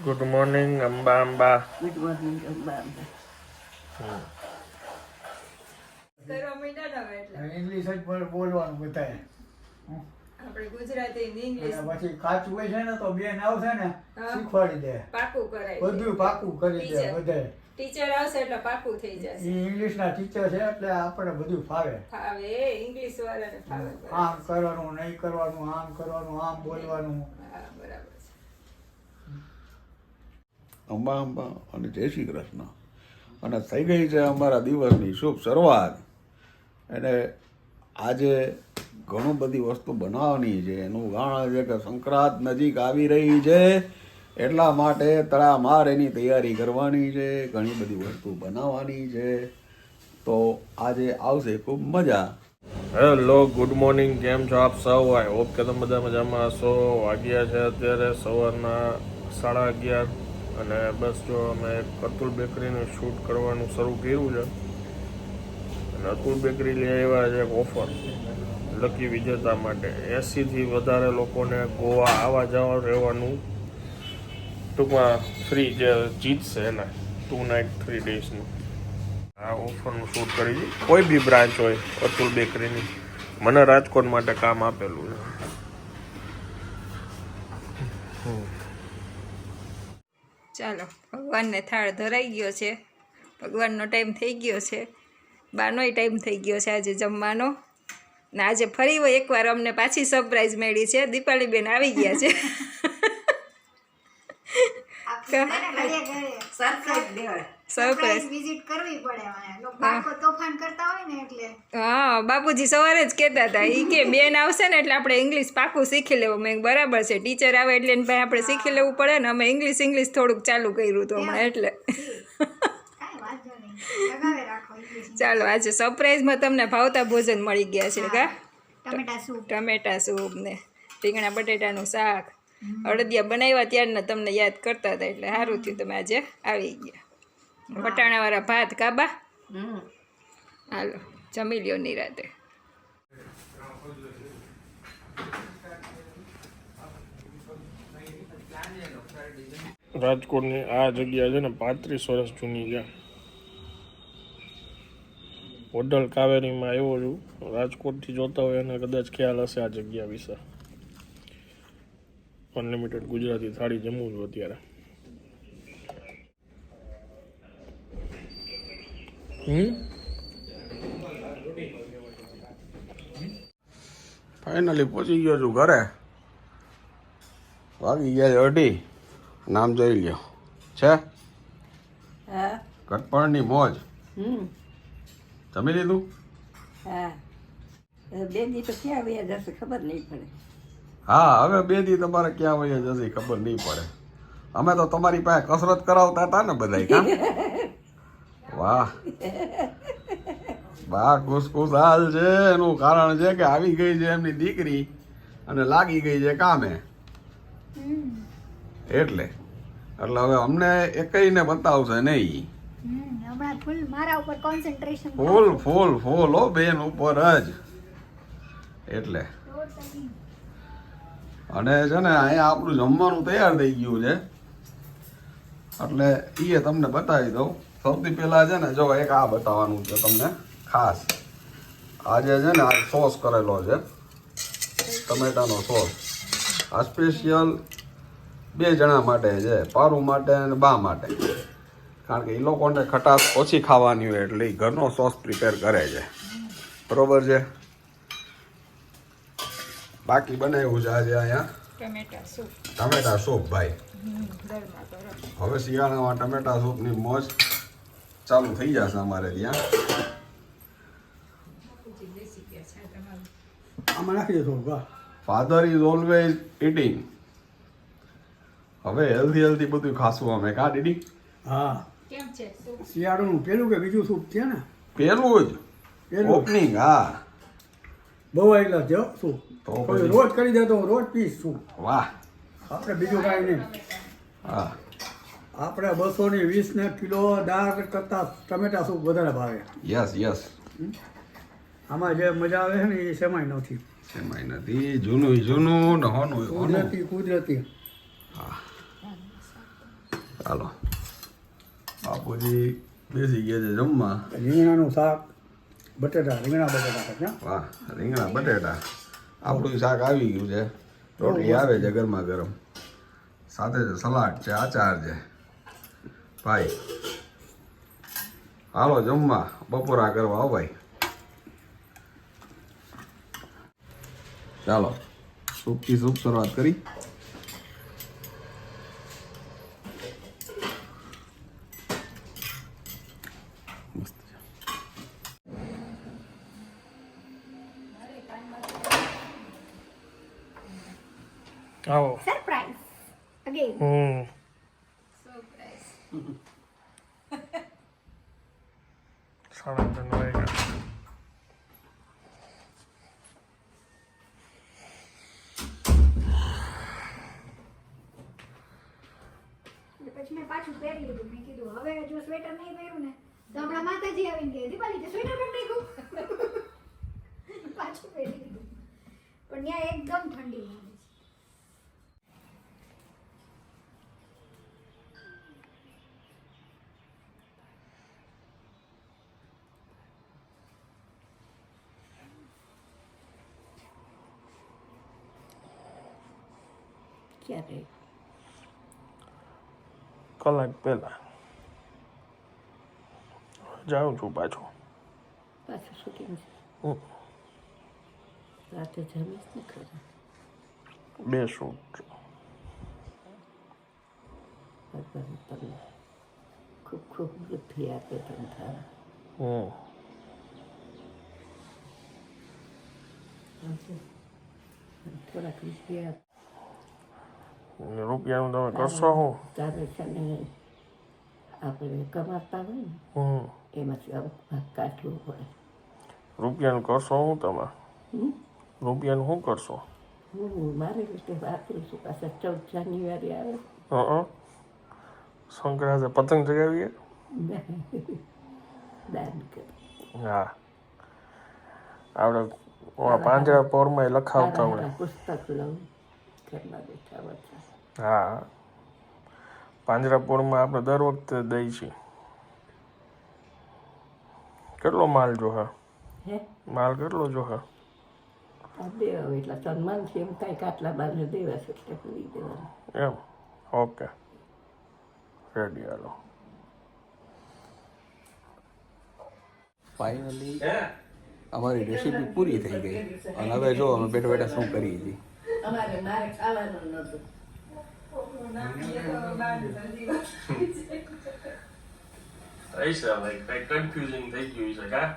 Good morning Amba Amba. Good morning Amba Amba. English જ બોલવાનું બધાએ. આપણે ગુજરાતી ને ઇંગ્લિશ અને પછી કાચું હોય છે ને તો બેન આવશે ને શીખવાડી દે, પાકું કરાય બધું પાકું કરી દે બધાએ. ટીચર આવશે એટલે પાકું થઈ જશે. ઈ ઇંગ્લિશના ટીચર છે એટલે આપણે બધું ફાવે. ફાવે ઇંગ્લિશ વાળાને ફાવે. આમ કરવાનું, નહીં કરવાનું, આમ કરવાનું, આમ બોલવાનું. હા બરાબર છે. અંબા અંબા અને જય શ્રી કૃષ્ણ. અને થઈ ગઈ છે અમારા દિવસની શુભ શરૂઆત. અને આજે ઘણું બધી વસ્તુ બનાવવાની છે. એનું કારણ છે કે સંક્રાંત નજીક આવી રહી છે, એટલા માટે તડામાર એની તૈયારી કરવાની છે. ઘણી બધી વસ્તુ બનાવવાની છે, તો આજે આવશે ખૂબ મજા. હેલો ગુડ મોર્નિંગ, કેમ છો આપ સૌ? આઈ હોપ કે તમે બધા મજામાં હશો. વાગ્યા છે અત્યારે સવારના 11:30 અને બસ જો અમે અતુલ બેકરીનું શૂટ કરવાનું શરૂ કર્યું છે. અને અતુલ બેકરી લઈ આવ્યા છે એક ઓફર લકી વિજેતા માટે. 80થી વધારે લોકોને ગોવા આવવા જવા રહેવાનું ટૂંકમાં ફ્રી જે જીતશે એના 2 નાઇટ 3 ડેઝનું આ ઓફરનું શૂટ કરી છે. કોઈ બી બ્રાન્ચ હોય અતુલ બેકરીની, મને રાજકોટ માટે કામ આપેલું છે. ચાલો, ભગવાનને થાળ ધરાઈ ગયો છે, ભગવાનનો ટાઈમ થઈ ગયો છે, બારનોય ટાઈમ થઈ ગયો છે આજે જમવાનો. ને આજે ફરી એકવાર અમને પાછી સરપ્રાઈઝ મળી છે. દીપાલીબેન આવી ગયા છે. સરપ્રાઈઝ વિઝિટ કરવી પડે. બાળકો તોફાન કરતા હોય ને એટલે. હા, બાપુજી સવારે જ કહેતા હતા એ કે બેન આવશે ને એટલે આપણે ઇંગ્લિશ પાકું શીખી લેવું. મેં બરાબર છે, ટીચર આવે એટલે ભાઈ આપણે શીખી લેવું પડે ને. અમે ઇંગ્લિશ થોડુંક ચાલુ કર્યું હતું હમણાં એટલે. ચાલો, આજે સરપ્રાઈઝમાં તમને ભાવતા ભોજન મળી ગયા છે. કા ટમેટા સૂપ ને રીંગણા બટેટાનું શાક, અડદિયા બનાવ્યા ત્યારના તમને યાદ કરતા હતા એટલે સારું થયું તમે આજે આવી ગયા. વટાણાવાળા ભાત કાબા. હાલો જમી લ્યો નિરાતે. રાજકોટની આ જગ્યા છે ને 35 વર્ષ જૂની છે. હોટલ કાવેરીમાં આવ્યો છું. રાજકોટથી જોતા હોય એને કદાચ ખ્યાલ હશે આ જગ્યા વિશે. અનલિમિટેડ ગુજરાતી થાળી જમું છું અત્યારે. ફાઇનલી પહોંચી ગયો છું ઘરે. વાગી ગયા 2:30. નામ જોઈ લ્યો છે હા. કટપણની મોજ. જમી લીધું? હા. બે દી તો ક્યાં વયા જશે ખબર નહીં પડે. હા, હવે 2 દી તમારે ક્યાં વયા જશે ખબર નહીં પડે. અમે તો તમારી પાસે કસરત કરાવતા હતા ને બધાય. કામ વાહ વાહ, ખુશખુશાલ છે. એનું કારણ છે કે આવી ગઈ છે એમની દીકરી અને લાગી ગઈ છે કામે. એટલે હવે અમને એકઈને બતાવશે નહીં. હમણાં ફૂલ મારા ઉપર કોન્સન્ટ્રેશન. ફૂલ હો બેન ઉપર જ. એટલે અને છે ને અહીંયા આપણું જમવાનું તૈયાર થઈ ગયું છે એટલે એ તમને બતાવી દઉં. સૌથી પહેલા છે ને જો એક આ બતાવવાનું છે તમને ખાસ. આજે છે ને આ સોસ કરેલો છે, ટમેટાનો સોસ. આ સ્પેશિયલ 2 જણા માટે છે, પારુ માટે અને બા માટે. કારણ કે એ લોકોને ખટાશ ઓછી ખાવાની હોય એટલે એ ઘરનો સોસ પ્રિપેર કરે છે. બરોબર છે. બાકી બનાવ્યું છે આજે અહીંયા ટમેટા સૂપ. ભાઈ હવે શિયાળામાં ટમેટા સૂપની મોજ ચાલુ થઈ જશે અમારે ત્યાં. આમાં નાખી દે થોડું. વાહ, ફાધર ઇઝ ઓલવેઝ ઇટિંગ. હવે હેલ્ધી બધું ખાશું અમે. કા દીદી? હા. કેમ છે? શિયાળાનું પેલું કે બીજું સૂપ છે ને? પેલું જ ઓપનિંગ. હા, બહુ આવેલા છે સૂપ. તો કોઈ રોજ કરી દે તો હું રોજ પીસ સૂપ. વાહ. આપણે બીજું કાંઈ નહીં. હા, આપણે 220 કિલો દાળ કરતાં ટમેટા સૂપ વધારે ભાવે. યસ. આમાં જે મજા આવે છે ને એ સેમાય નથી. સેમાય નથી. જૂનું ને હોનું. કુદરતી. હા, ચાલો બાપુજી બેસી ગયા છે જમવા. રીંગણાનું શાક, બટેટા, રીંગણા બટેટા ક્યાં? વાહ, રીંગણા બટેટા આપણું શાક આવી ગયું છે. રોટલી આવે છે ગરમા ગરમ, સાથે છે સલાડ છે, આચાર છે. ભાઈ હાલો જમવા, બપોરા કરવા. હો ભાઈ ચાલો સૂપથી સૂપ શરૂઆત કરી. આવો. Surprise again. સાડા 3 વાગ્યા. પછી મેં પાછું પહેરી લીધું. મેં કીધું હવે જો સ્વેટર નહીં પહેર્યું ને તો હમણાં માતાજી આવીને કહે દીપાલી તે સ્વેટર પહેરી લીધું. પાછું પહેરી લીધું પણ ત્યાં એકદમ ઠંડી લાગે છે. ક્યારે કલાક પહેલા જાઉં છું પાછો. પાછું શૂટિંગ છે? હમ. રાતે જમીશ ને ખરા? 2 શૂટ. ભગવાન તમને ખૂબ ખૂબ બુદ્ધિ આપે તમ તારા. થોડાક રૂપિયા રૂપિયાનું તમે કરશો શું? તારે છે ને આપણે કમાતા હોય ને એમાંથી અમુક ભાગ કાઢવો પડે. રૂપિયાનું કરશો શું તમે? હમ? રૂપિયાનું શું કરશો? હું મારી રીતે વાપરું છું. પાછા 14 જાન્યુઆરી આવે. સંક્રાંતે પતંગ ચગાવીએ. દાન કરે. હા, આપણે પાંજરા પોરમાં લખાવતા હોય. પુસ્તક લઉં ઘરમાં બેઠા વચ્ચે. હા, પાંજરાપોળમાં આપણે દર વખતે દઈ છીએ. કેટલો માલ જોહે? હે માલ કેટલો જોહે? આ દેવા હોય એટલે સન્માન છે એમ કાંઈક આટલા બારને દેવા છે એટલે પૂરી દેવાનું. એમ? Okay, ready. હાલો. ફાઇનલી અમારી રેસીપી પૂરી થઈ ગઈ અને હવે જો અમે બેઠા બેઠા શું કરીએ છીએ. અમારે મારે ખાવાનું નહોતું. કન્ફ્યુઝિંગ થઈ ગયું છે કા?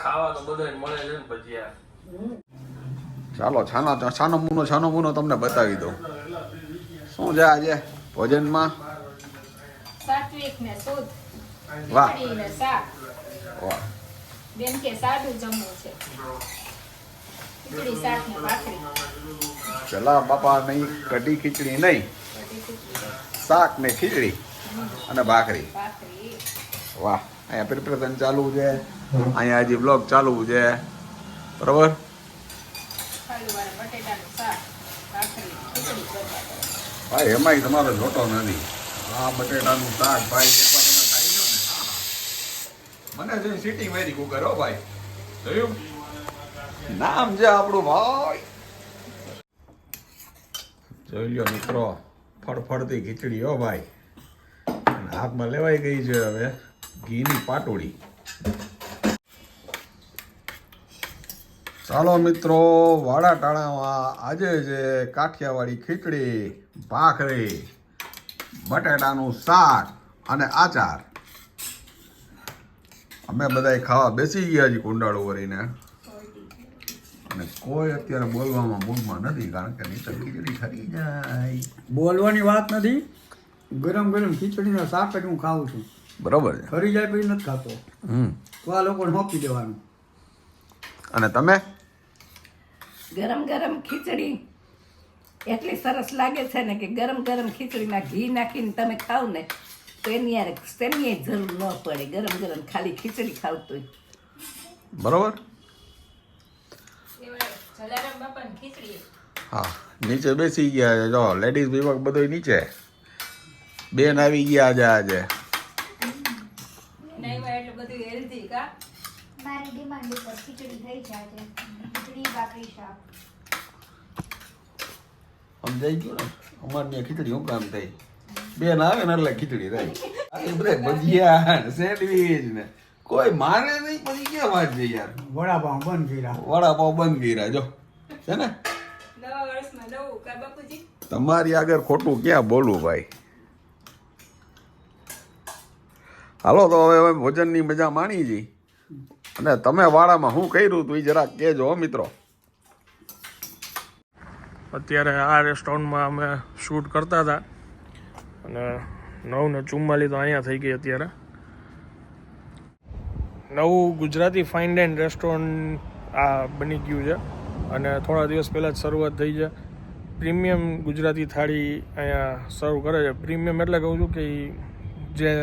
ખાવા તો બધાને મળે છે ને ભજીયા. ચાલો છાનો મૂનો તમને બતાવી દઉં શું છે આજે ભોજનમાં. સાત્વિક ને શુદ્ધ વાહ ખીચડી ને શાક. વાહ, બેન કે સાદું જમવું છે. ખીચડી શાક ને ભાખરી. પેલા બાપા નહીં કઢી ખીચડી નહીં, શાક ને ખીચડી અને ભાખરી. ભાખરી. વાહ, અહીંયા પ્રિપરેશન ચાલુ છે, અહીંયા હજી બ્લોગ ચાલુ છે, બરોબર. આલુવાળા બટેટાનું શાક, ભાખરી, ખીચડી કરવા દો. ભાઈ એમાંય તમારો જોતો નથી. આ બટેટાનું શાક ભાઈ એકવાર તમે ખાઈ લો ને, મને જોઈને સીટી મારી કુકર. હો ભાઈ, જોયું નામ છે આપણું ભાઈ. જોઈ લ્યો મિત્રો, ફળફળતી ખીચડી. હો ભાઈ, અને હાથમાં લેવાઈ ગઈ છે હવે ઘીની પાટોળી. ચાલો મિત્રો, વાડા ટાણામાં આજે છે કાઠિયાવાડી ખીચડી, ભાખરી, બટેટાનું શાક અને આચાર. અમે બધાય ખાવા બેસી ગયા છીએ કુંડાળું ભરીને, અને કોઈ અત્યારે બોલવામાં મૂડમાં નથી, કારણ કે નહીં તો ખીચડી ખરી જાય. બોલવાની વાત નથી, ગરમ ગરમ ખીચડીના શાક જ હું ખાઉં છું. બરોબર છે. ફરી જાય પછી નથી ખાતો. તો આ લોકોને સોંપી દેવાનું. અને તમે? ગરમ ગરમ ખીચડી એટલી સરસ લાગે છે ને કે ગરમ ગરમ ખીચડીમાં ઘી નાખીને તમે ખાવ ને તો એની યાર તેની જરૂર ન પડે. ગરમ ગરમ ખાલી ખીચડી ખાવ તોય. બરોબર. જલારામ બાપાની ખીચડી. હા, નીચે બેસી ગયા છે જો લેડીઝ વિભાગ બધો નીચે બેન આવી ગયા છે આજે નહીં હોય એટલે બધું હેલ્ધી કા મારી ડિમાન્ડ ઉપર ખીચડી થઈ છે આજે ખીચડી ભાખરી શાક સમજાઈ ગયું ને અમારે ત્યાં ખીચડી હું કામ થઈ બેન આવે ને એટલે ખીચડી થઈ આ બધા ભજીયા ને સેન્ડવીચ ને કોઈ મારે નહીં પછી ક્યાં વાત છે યાર વડાપાઉં બંધ કર્યા વડાપાવ બંધ કર્યા જો છે ને નવા વર્ષમાં નવું કા બાપુજી તમારી આગળ ખોટું ક્યાં બોલું ભાઈ હાલો તો હવે અમે ભોજનની મજા માણી જી અને તમે વાડામાં શું કર્યું તું એ જરાક કહેજો હો મિત્રો અત્યારે આ રેસ્ટોરન્ટમાં અમે શૂટ કરતા હતા અને 9:44 તો અહીંયા થઈ ગઈ અત્યારે નવું ગુજરાતી ફાઇન ડાઇન રેસ્ટોરન્ટ આ બની ગયું છે અને થોડા દિવસ પહેલાં જ શરૂઆત થઈ છે પ્રીમિયમ ગુજરાતી થાળી અહીંયા સર્વ કરે છે પ્રીમિયમ એટલે કહું છું કે જે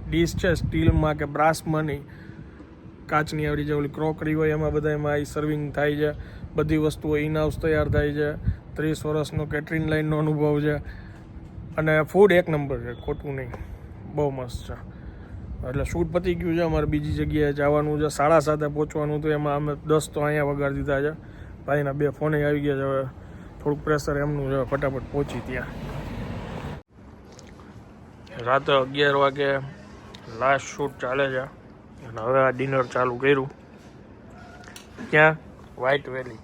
ડીશ છે સ્ટીલમાં કે બ્રાસમાં નહીં કાચની આવડી જે ઓલી ક્રોકરી હોય એમાં બધા એમાં એ સર્વિંગ થાય છે બધી વસ્તુઓ ઇન હાઉસ તૈયાર થાય છે 30 વર્ષનો કેટરિંગ લાઇનનો અનુભવ છે અને ફૂડ એક નંબર છે ખોટું નહીં બહુ મસ્ત છે એટલે શૂટ પતી ગયું છે અમારે બીજી જગ્યાએ જવાનું છે 7:30 પહોંચવાનું તો એમાં અમે 10 તો અહીંયા વગાડી દીધા છે ભાઈના 2 ફોને આવી ગયા છે હવે થોડુંક પ્રેશર એમનું છે ફટાફટ પહોંચી ત્યાં રાતે 11 વાગે લાસ્ટ શૂટ ચાલે છે અને હવે આ ડિનર ચાલુ કર્યું ક્યાં વ્હાઇટ વેલી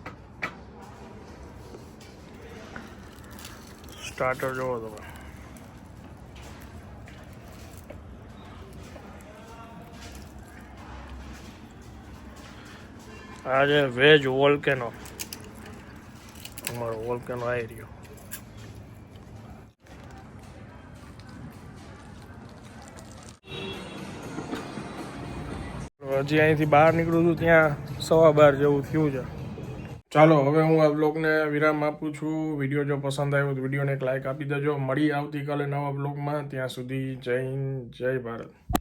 સ્ટાર્ટર જોવો તમે આ છે વેજ વોલ્કેનો અમારો વોલ્કેનો આવી રહ્યો હજી અહીંથી બહાર નીકળું છું ત્યાં 12:15 જેવું થયું છે ચાલો હવે હું આ બ્લોગને વિરામ આપું છું વિડીયો જો પસંદ આવ્યો તો વિડીયોને એક લાઇક આપી દેજો મળી આવતીકાલે નવા બ્લોગમાં ત્યાં સુધી જય હિન્દ જય ભારત